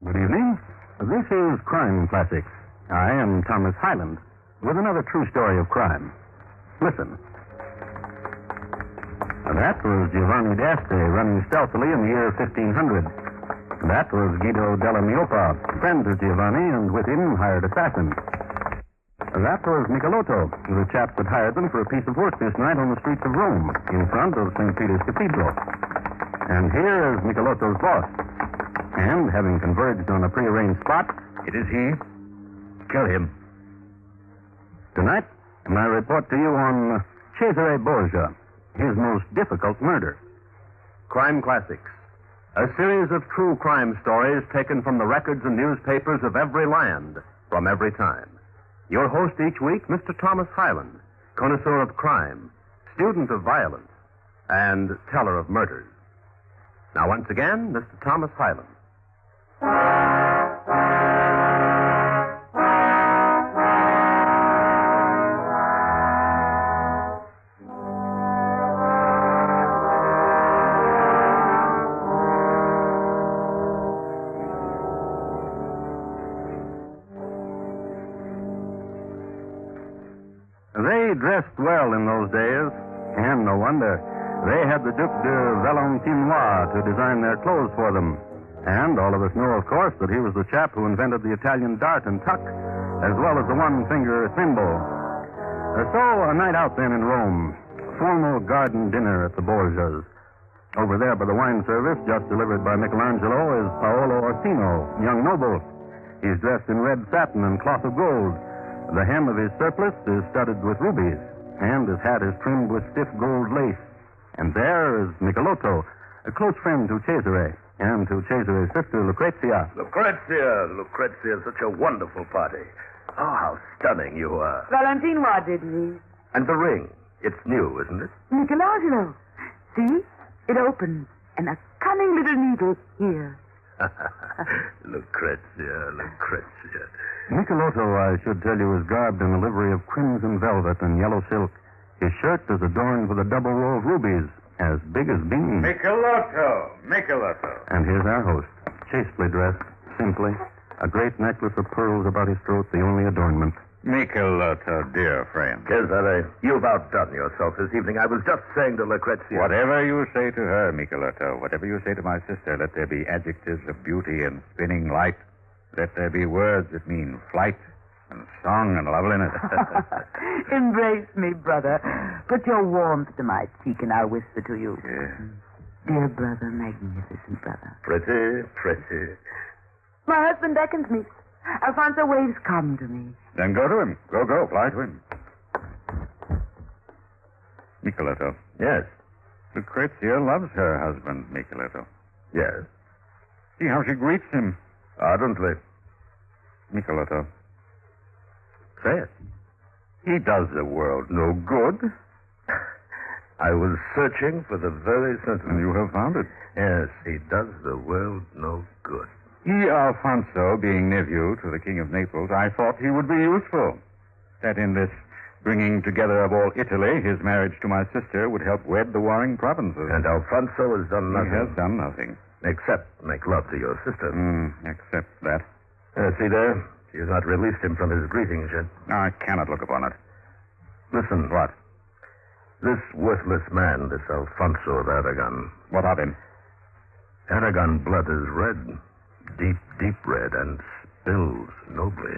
Good evening. This is Crime Classics. I am Thomas Hyland with another true story of crime. Listen. That was Giovanni d'Este running stealthily in the year 1500. That was Guido della Miopa, friend of Giovanni, and with him hired assassin. That was Michelotto, the chap that hired them for a piece of work this night on the streets of Rome, in front of St. Peter's Cathedral. And here is Michelotto's boss. And, having converged on a prearranged spot, It is he. Kill him. tonight, I report to you on Cesare Borgia, his most difficult murder. Crime Classics. A series of true crime stories taken from the records and newspapers of every land, from every time. Your host each week, Mr. Thomas Hyland, connoisseur of crime, student of violence, and teller of murders. Now, once again, Mr. Thomas Hyland. They dressed well in those days, and no wonder. They had the Duc de Valentinois to design their clothes for them. And all of us know, of course, that he was the chap who invented the Italian dart and tuck, as well as the one-finger thimble. So, a night out then in Rome, formal garden dinner at the Borgias. Over there by the wine service, just delivered by Michelangelo, is Paolo Orsino, young noble. He's dressed in red satin and cloth of gold. The hem of his surplice is studded with rubies, and his hat is trimmed with stiff gold lace. And there is Michelotto, a close friend to Cesare, and to Cesare's sister, Lucrezia. Lucrezia, such a wonderful party. Oh, how stunning you are. Valentinois did he? And the ring. It's new, isn't it? Michelangelo. See? It opens, and a cunning little needle here. Lucrezia. Michelotto, I should tell you, is garbed in a livery of crimson velvet and yellow silk. His shirt is adorned with a double row of rubies, as big as beans. Michelotto. And here's our host, chastely dressed, simply, a great necklace of pearls about his throat, the only adornment. Michelotto, dear friend. Cesare, you've outdone yourself this evening. I was just saying to Lucrezia... Whatever you say to her, Michelotto, whatever you say to my sister, let there be adjectives of beauty and spinning light. Let there be words that mean flight and song and loveliness. Embrace me, brother. Put your warmth to my cheek, and I'll whisper to you. Yes. Dear brother, magnificent brother. Pretty. My husband beckons me. Alfonso waves come to me. Then go to him. Go, fly to him. Michelotto. Yes. Lucrezia loves her husband, Michelotto. Yes. See how she greets him. Ardently. Michelotto. Say it. He does the world no good. I was searching for the very And sentiment. you have found it. Yes, he does the world no good. He, Alfonso, being nephew to the King of Naples, I thought he would be useful. That in this bringing together of all Italy, his marriage to my sister would help wed the warring provinces. And Alfonso has done nothing. He has done nothing. Except make love to your sister. Except that. See there? She has not released him from his greetings yet. I cannot look upon it. Listen. What? This worthless man, this Alfonso of Aragon. What of him? Aragon blood is red. Deep, deep red, and spills nobly.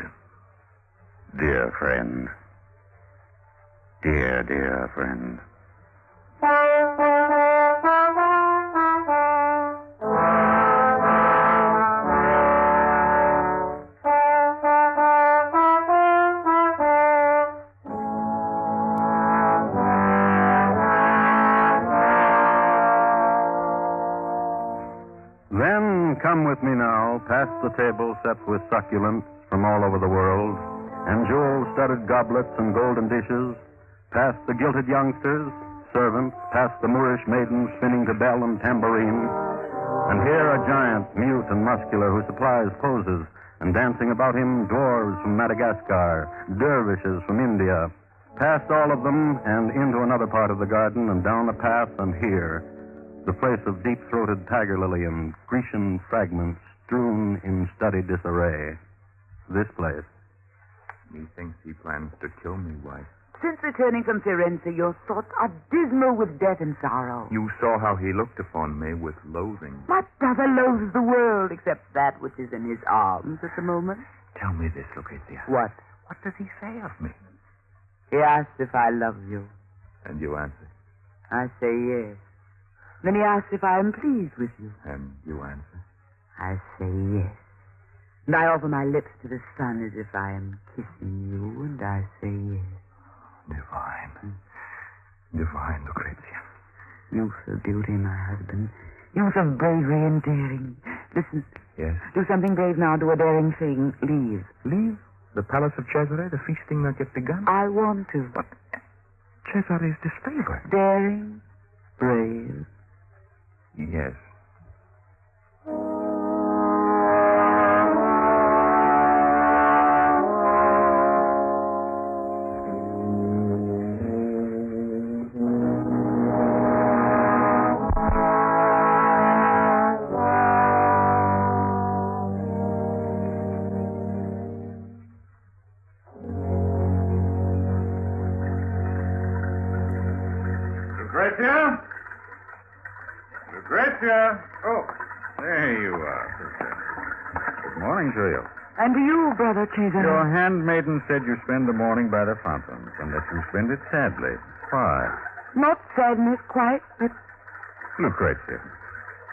Dear friend. Dear friend. Then come with me now, past the table set with succulents from all over the world, and jewel-studded goblets and golden dishes, past the gilded youngsters, servants, past the Moorish maidens spinning to bell and tambourine, and here a giant, mute and muscular, who supplies poses, and dancing about him dwarves from Madagascar, dervishes from India, past all of them and into another part of the garden and down a path, and here, the place of deep-throated tiger lily and Grecian fragments strewn in studied disarray. This place. Methinks he plans to kill me, wife. Since returning from Firenze, your thoughts are dismal with death and sorrow. You saw how he looked upon me with loathing. What other loathes the world except that which is in his arms at the moment? Tell me this, Lucrezia. What? What does he say of me? He asks if I love you. And you answer. I say yes. Then he asks if I am pleased with you. And you answer. I say yes. And I offer my lips to the sun as if I am kissing you, and I say yes. Divine. Divine, Lucrezia. Youth of beauty, my husband. Youth of bravery and daring. Listen. Yes? Do something brave now. Do a daring thing. Leave. Leave? The palace of Cesare? The feasting not yet begun? I want to. But Cesare is disfavored. Daring. Brave. Yes. Lucrezia? Lucrezia? Oh, there you are, sister. Good morning to you. And to you, Brother Cesare. Your handmaiden said you spend the morning by the fountains and that you spend it sadly. Why? Not sadness quite, but Lucrezia,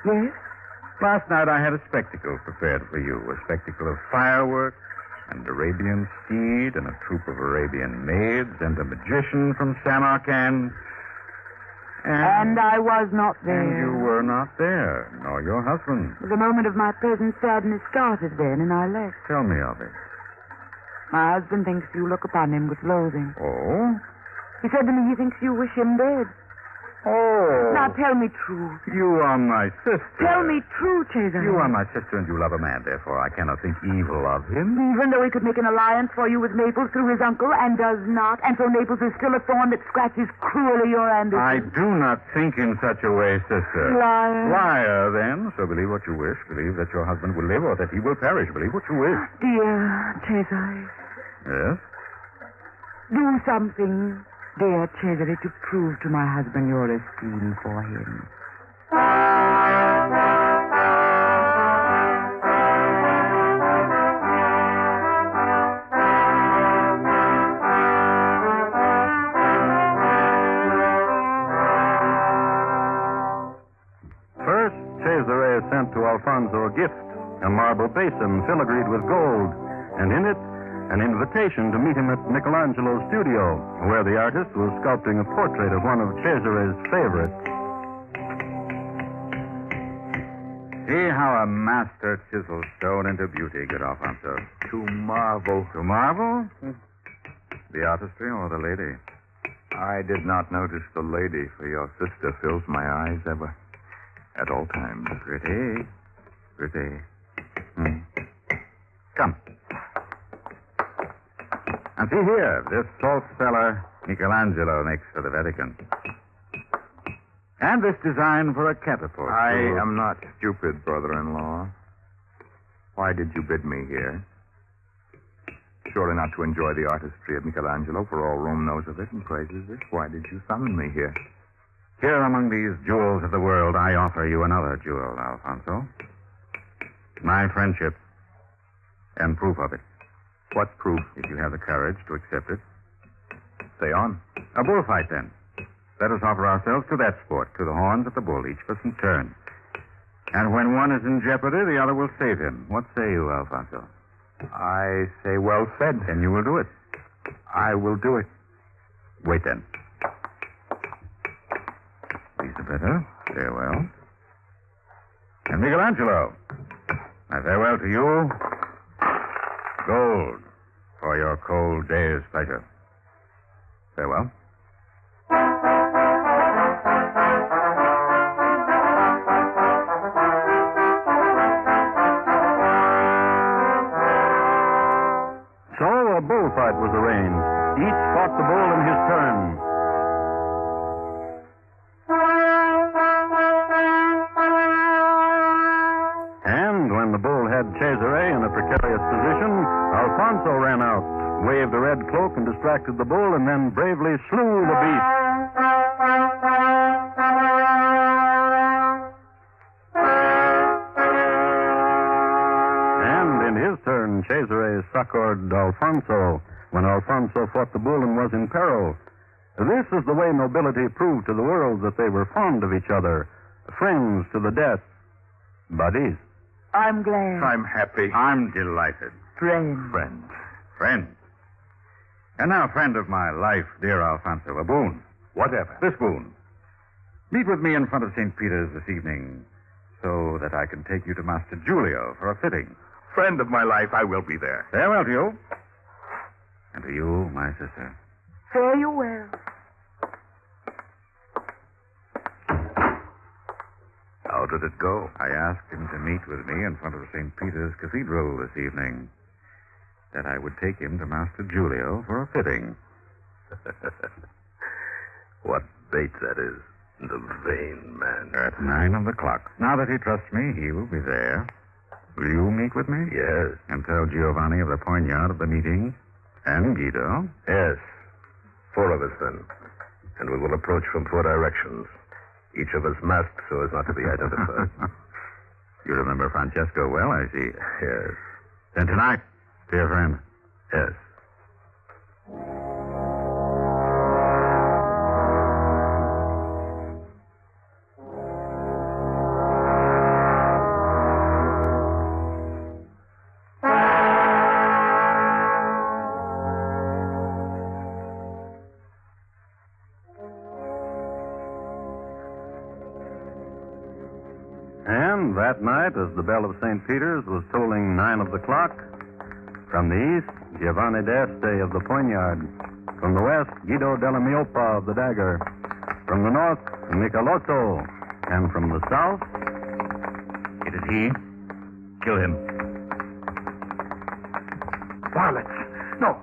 yes. last night I had a spectacle prepared for you. A spectacle of fireworks and Arabian steed and a troop of Arabian maids and a magician from Samarkand. And I was not there. And you were not there, nor your husband. The moment of my present sadness started then, and I left. Tell me of it. My husband thinks you look upon him with loathing. Oh? He said to me he thinks you wish him dead. Oh. Now tell me true. You are my sister. Tell me true, Cesare. You are my sister and you love a man, therefore I cannot think evil of him. Even though he could make an alliance for you with Naples through his uncle and does not, and so Naples is still a thorn that scratches cruelly your ambition. I do not think in such a way, sister. Liar. Liar, then. So believe what you wish. Believe that your husband will live or that he will perish. Believe what you wish. Dear Cesare, Yes? do something, dear Cesare, to prove to my husband your esteem for him. First, Cesare sent to Alfonso a gift, a marble basin filigreed with gold, and in it, an invitation to meet him at Michelangelo's studio, where the artist was sculpting a portrait of one of Cesare's favorites. See how a master chisels stone into beauty, good Alfonso. To marvel. To marvel? The artistry or the lady? I did not notice the lady, for your sister fills my eyes ever, at all times. Pretty. Pretty. Come. And see here, this salt cellar Michelangelo makes for the Vatican. And this design for a catapult. I am not stupid, brother-in-law. Why did you bid me here? Surely not to enjoy the artistry of Michelangelo, for all Rome knows of it and praises it. Why did you summon me here? Here among these jewels of the world, I offer you another jewel, Alfonso. My friendship. And proof of it. What proof? If you have the courage to accept it. Say on. A bullfight, then. Let us offer ourselves to that sport, to the horns of the bull, each of us in turn. And when one is in jeopardy, the other will save him. What say you, Alfonso? I say well said. Then you will do it. I will do it. Wait, then. These are better. Farewell. And Michelangelo, my farewell to you. Gold for your cold day's pleasure. Farewell. So a bullfight was arranged. Each fought the bull in his turn. And when the bull Cesare in a precarious position, Alfonso ran out, waved a red cloak, and distracted the bull, and then bravely slew the beast. And in his turn, Cesare succored Alfonso when Alfonso fought the bull and was in peril. This is the way nobility proved to the world that they were fond of each other, friends to the death, buddies. I'm glad. I'm happy. I'm delighted. Friend. Friend. And now, friend of my life, dear Alfonso, a boon. Whatever. This boon. Meet with me in front of St. Peter's this evening so that I can take you to Master Giulio for a fitting. Friend of my life, I will be there. Farewell to you. And to you, my sister. Fare you well. How did it go? I asked him to meet with me in front of St. Peter's Cathedral this evening. That I would take him to Master Giulio for a fitting. What bait that is. The vain man. At 9 o'clock. Now that he trusts me, he will be there. Will you meet with me? Yes. And tell Giovanni of the Poignard of the meeting? And Guido? Yes. 4 of us, then. And we will approach from 4 directions. Each of us masked so as not to be identified. You remember Francesco well, I see. Yes. Then tonight, dear friend. Yes. And that night, as the bell of St. Peter's was tolling 9 of the clock, from the east, Giovanni d'Este of the Poignard. From the west, Guido della Miopa of the Dagger. From the north, Michelotto. And from the south... It is he. Kill him. Varlets. No.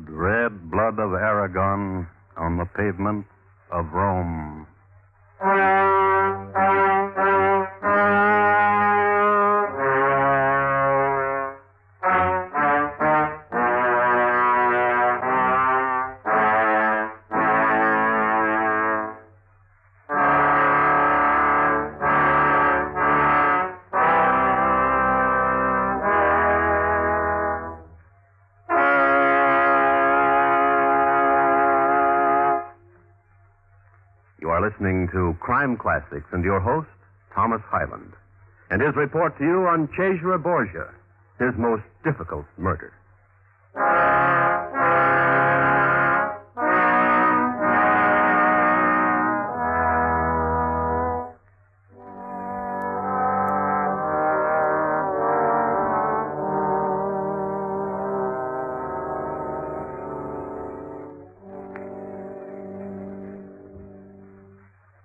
Red blood of Aragon on the pavement of Rome. You are listening to Crime Classics and your host, Thomas Hyland, and his report to you on Cesare Borgia, his most difficult murder.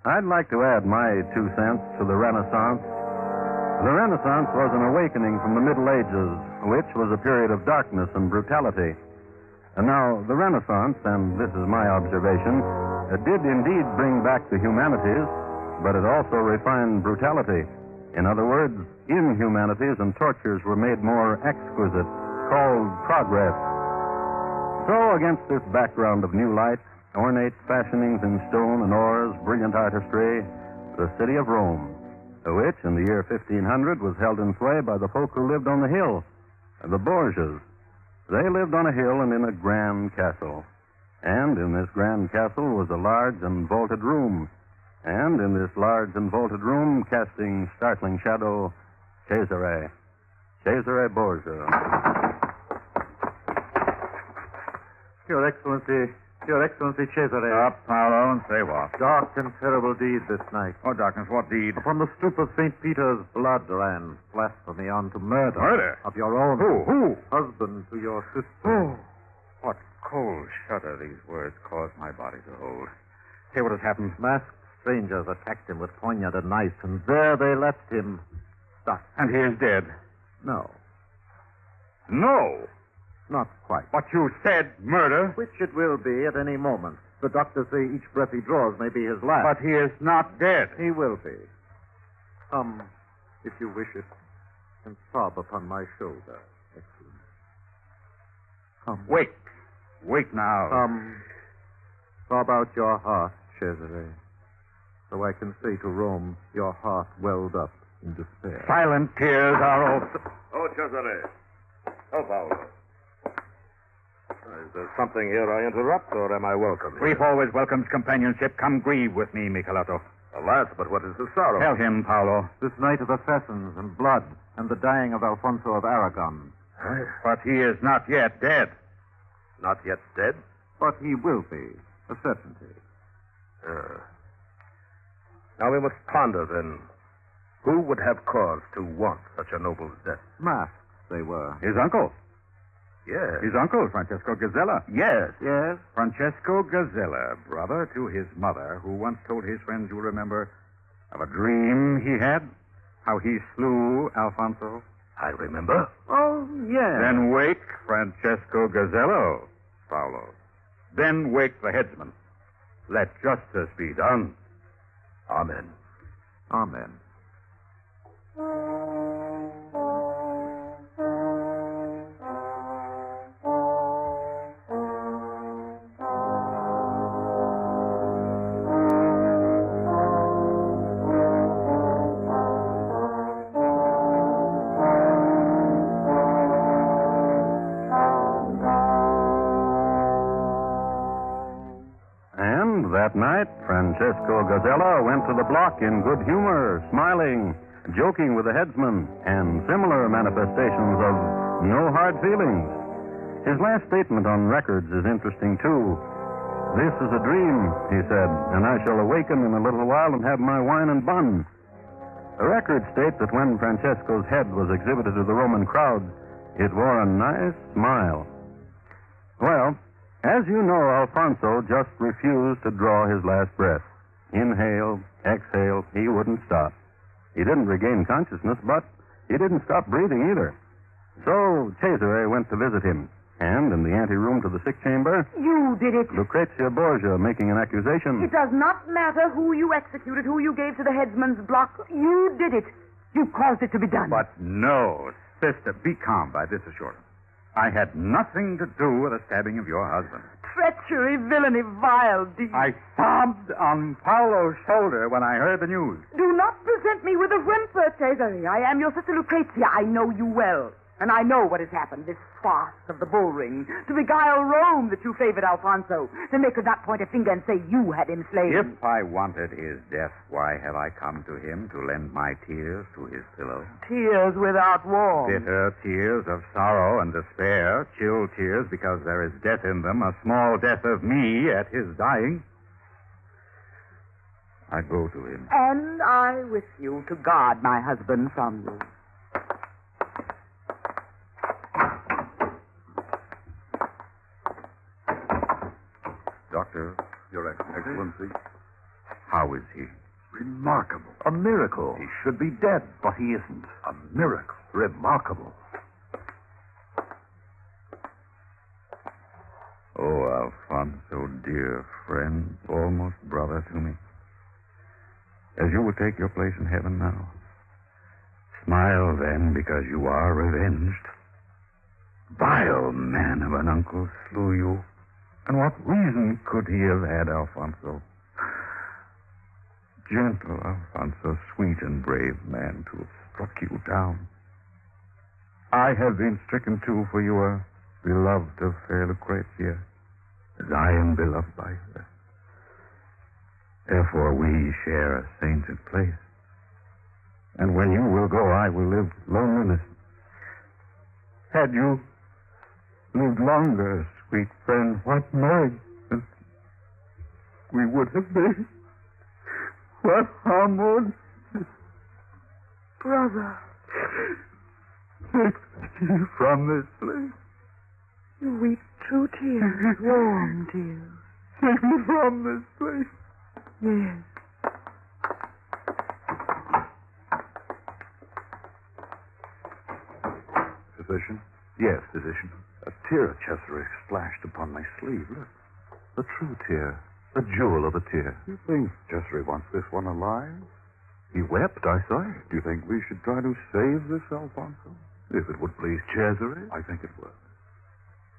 I'd like to add my 2 cents to the Renaissance. The Renaissance was an awakening from the Middle Ages, which was a period of darkness and brutality. And now, the Renaissance, and this is my observation, did indeed bring back the humanities, but it also refined brutality. In other words, inhumanities and tortures were made more exquisite, called progress. So, against this background of new light, ornate fashionings in stone and ores, brilliant artistry, the city of Rome, which in the year 1500 was held in sway by the folk who lived on the hill, the Borgias. They lived on a hill and in a grand castle. And in this grand castle was a large and vaulted room. And in this large and vaulted room, casting startling shadow, Cesare Borgia. Your Excellency Cesare. Up, Paolo, and say what? Dark and terrible deed this night. Oh, darkness, what deed? From the stoop of St. Peter's, blood ran blasphemy on to murder. Murder? Of your own. Who? Husband to your sister. Oh, what cold shudder these words cause my body to hold. Say what has happened. Masked strangers attacked him with poignard and knife, and there they left him stuck. And he is dead. No. No. Not quite. But you said murder. Which it will be at any moment. The doctors say each breath he draws may be his last. But he is not dead. He will be. Come, if you wish it, and sob upon my shoulder, Excellent. Come. Wake. Wake now. Come. Sob out your heart, Cesare, so I can say to Rome, your heart welled up in despair. Silent tears are also... Oh, Cesare. Oh, Paolo. Is there something here I interrupt, or am I welcome? Grief always welcomes companionship. Come grieve with me, Michelato. Alas, but what is the sorrow? Tell him, Paolo. This night of assassins and blood, and the dying of Alfonso of Aragon. But he is not yet dead. Not yet dead? But he will be, a certainty. Now we must ponder, then. Who would have cause to want such a noble's death? Masks they were. His uncle. Yes. His uncle, Francesco Gazella. Yes. Yes? Francesco Gazella, brother to his mother, who once told his friends, you remember, of a dream he had, how he slew Alfonso. I remember. Oh, yes. Then wake Francesco Gazello, Paolo. Then wake the headsman. Let justice be done. Amen. Amen. That night, Francesco Gazella went to the block in good humor, smiling, joking with the headsman, and similar manifestations of no hard feelings. His last statement on records is interesting, too. "This is a dream," he said, "and I shall awaken in a little while and have my wine and bun." The records state that when Francesco's head was exhibited to the Roman crowd, it wore a nice smile. Well, as you know, Alfonso just refused to draw his last breath. Inhale, exhale, he wouldn't stop. He didn't regain consciousness, but he didn't stop breathing either. So Cesare went to visit him, and in the anteroom to the sick chamber, You did it. Lucrezia Borgia making an accusation. It does not matter who you executed, who you gave to the headsman's block. You did it. You caused it to be done. But no, sister, be calm by this assurance. I had nothing to do with the stabbing of your husband. Treachery, villainy, vile deed. I sobbed on Paolo's shoulder when I heard the news. Do not present me with a whimper, Cesare. I am your sister Lucrezia. I know you well. And I know what has happened, this farce of the bull ring. To beguile Rome that you favored Alfonso. Then they could not point a finger and say you had him slain. If I wanted his death, why have I come to him to lend my tears to his pillow? Tears without warmth. Bitter tears of sorrow and despair, chill tears because there is death in them, a small death of me at his dying. I go to him. And I with you to guard my husband from you. Doctor, Your Excellency. how is he? Remarkable. A miracle. He should be dead, but he isn't. A miracle. Remarkable. Oh, Alfonso, dear friend, almost brother to me. As you will take your place in heaven now, smile then because you are revenged. Vile man of an uncle slew you. And what reason could he have had, Alfonso? Gentle Alfonso, sweet and brave man to have struck you down. I have been stricken too, for you are beloved of fair Lucrezia, as I am beloved by her. Therefore we share a sainted place. And when you will go, I will live loneliness. Had you lived longer, sweet friend, what marriage we would have been. What harm would... Brother. Take me from this place. You weep true tears, warm tears. Take me from this place. Yes. Physician? Yes, physician. A tear, Cesare, splashed upon my sleeve. Look. A true tear. A jewel of a tear. You think Cesare wants this one alive? He wept, I saw it. Do you think we should try to save this Alfonso? If it would please Cesare. I think it would.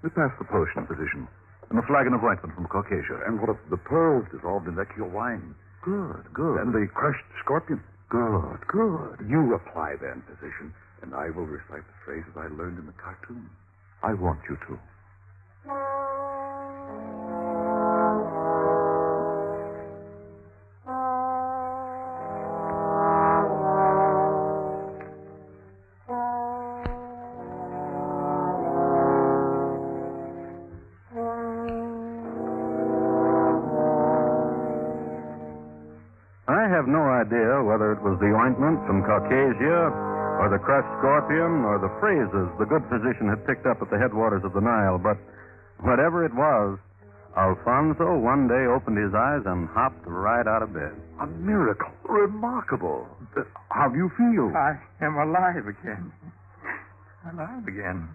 We pass the potion, physician, and a flagon of ointment from Caucasia. And what of the pearls dissolved in Vecchio wine? Good, good. And the crushed scorpion? Good, good. You apply then, physician, and I will recite the phrases I learned in the cartoon. I want you to. I have no idea whether it was the ointment from Caucasia or the crushed scorpion or the phrases the good physician had picked up at the headwaters of the Nile, but whatever it was, Alfonso one day opened his eyes and hopped right out of bed. A miracle. Remarkable. How do you feel? I am alive again. Alive again.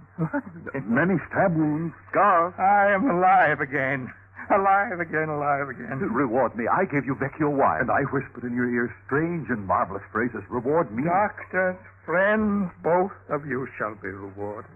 Many stab wounds, scars. I am alive again. Alive again, alive again. Reward me. I gave you Vecchio wine. And I whispered in your ear strange and marvelous phrases. Reward me. Doctors, friends, both of you shall be rewarded.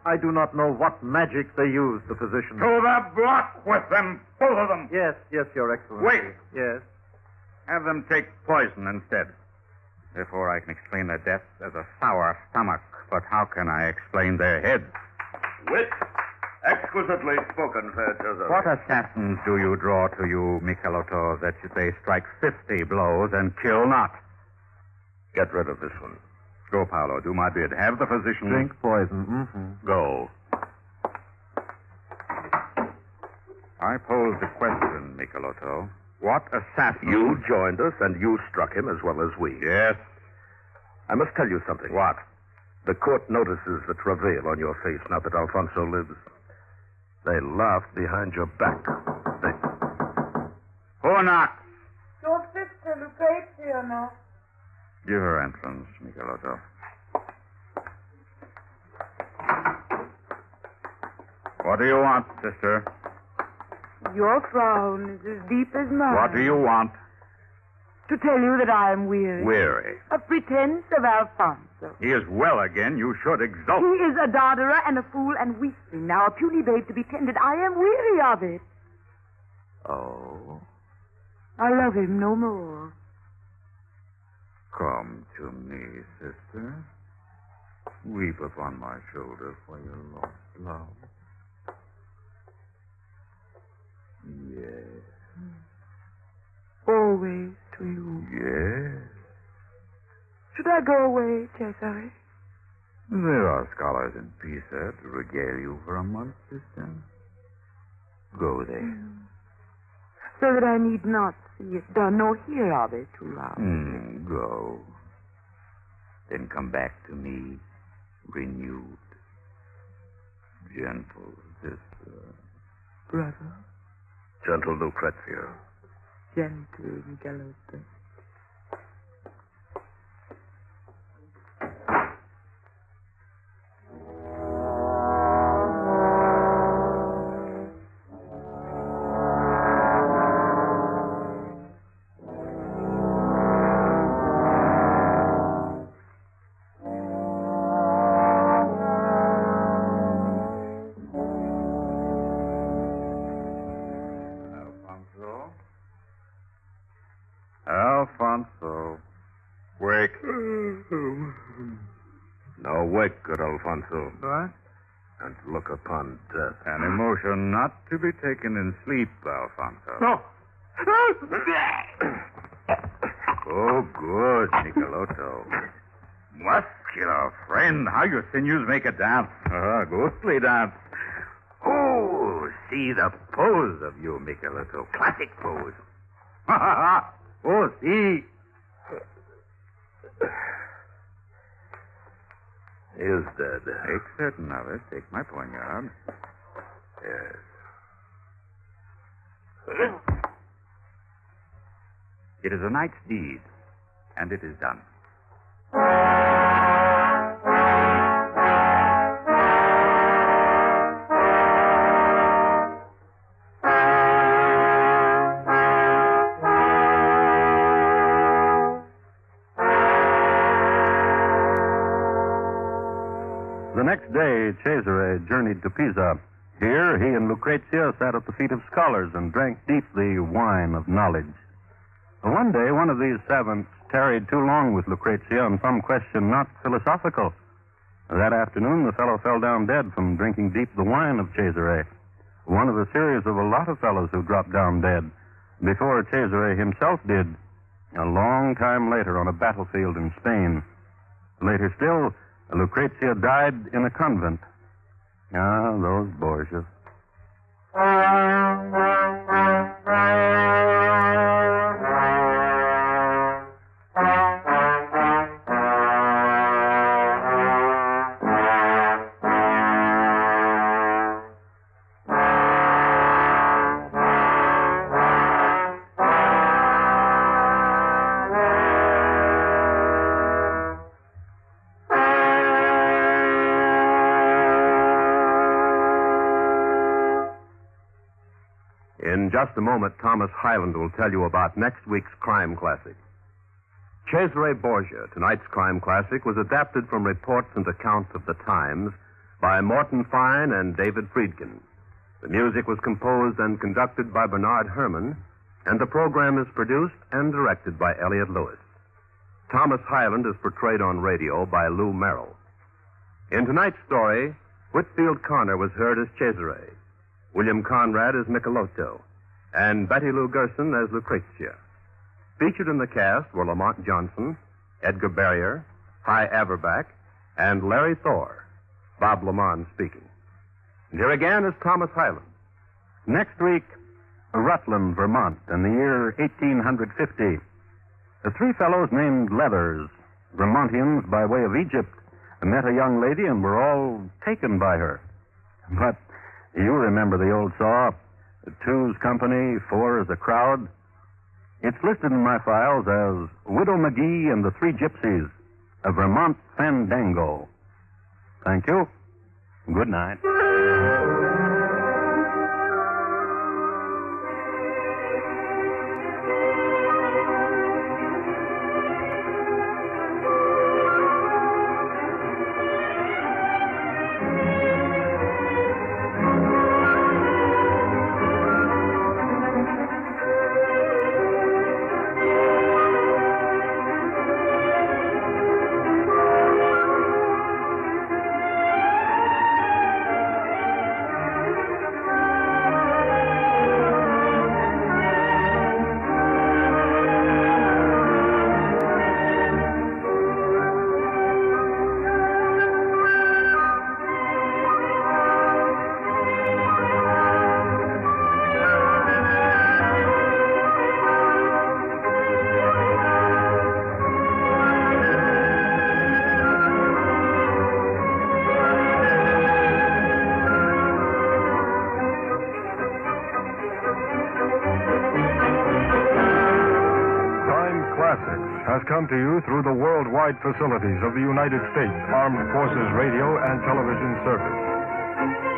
I do not know what magic they use, the physician. To the block with them, both of them. Yes, Your Excellency. Wait. Yes. Have them take poison instead. Therefore, I can explain their death as a sour stomach. But how can I explain their heads? Wit. Exquisitely spoken, fair Cesare. What assassins do you draw to you, Michelotto, that they strike 50 blows and kill not? Get rid of this one. Go, Paolo. Do my bid. Have the physician... Drink poison. Mm-hmm. Go. I pose the question, Michelotto. What assassin... You joined us, and you struck him as well as we. Yes. I must tell you something. What? The court notices the travail on your face now that Alfonso lives. They laughed behind your back. They... Who knocks? Your sister, Lucrezia, no? Give her entrance, Michelotto. What do you want, sister? Your frown is as deep as mine. What do you want? To tell you that I am weary. Weary. Of pretense of Alfonso. He is well again. You should exult. He is a dodderer and a fool and weakling. Now a puny babe to be tended. I am weary of it. Oh. I love him no more. Come to me, sister. Weep upon my shoulder for your lost love. Yes. Always to you. Yes. Should I go away, Cesare? There are scholars in Pisa to regale you for a month, sister. Go there. So that I need not see it done nor hear of it too loud. Go. Then come back to me, renewed. Gentle sister. Brother. Gentle Lucrezia. Gentle Michelotto. Alfonso. Wake. Now wake, good Alfonso, What? and look upon death. An emotion not to be taken in sleep, Alfonso. No. Oh, good, Michelotto. Muscular friend, how your sinews make a dance. Ghostly dance. Oh, see the pose of you, Michelotto. Classic pose. Ha, ha, ha. Oh, see. He is dead. Take certain of it. Take my poignard. Yes. It is a knight's deed, and it is done. The next day, Cesare journeyed to Pisa. Here, he and Lucrezia sat at the feet of scholars and drank deep the wine of knowledge. One day, one of these savants tarried too long with Lucrezia on some question not philosophical. That afternoon, the fellow fell down dead from drinking deep the wine of Cesare, one of a series of a lot of fellows who dropped down dead, before Cesare himself did, a long time later on a battlefield in Spain. Later still, Lucrezia died in a convent. Ah, those Borgias. In just a moment, Thomas Hyland will tell you about next week's crime classic. Cesare Borgia, tonight's crime classic, was adapted from reports and accounts of the times by Morton Fine and David Friedkin. The music was composed and conducted by Bernard Herrmann, and the program is produced and directed by Elliott Lewis. Thomas Hyland is portrayed on radio by Lou Merrill. In tonight's story, Whitfield Connor was heard as Cesare, William Conrad as Michelotto, and Betty Lou Gerson as Lucrezia. Featured in the cast were Lamont Johnson, Edgar Barrier, Hy Averback, and Larry Thor. Bob Lamont speaking. And here again is Thomas Hyland. Next week, Rutland, Vermont, in the year 1850. The three fellows named Leathers, Vermontians by way of Egypt, met a young lady and were all taken by her. But you remember the old saw, two's company, four is a crowd. It's listed in my files as Widow McGee and the Three Gypsies, a Vermont fandango. Thank you. Good night. Has come to you through the worldwide facilities of the United States Armed Forces Radio and Television Service.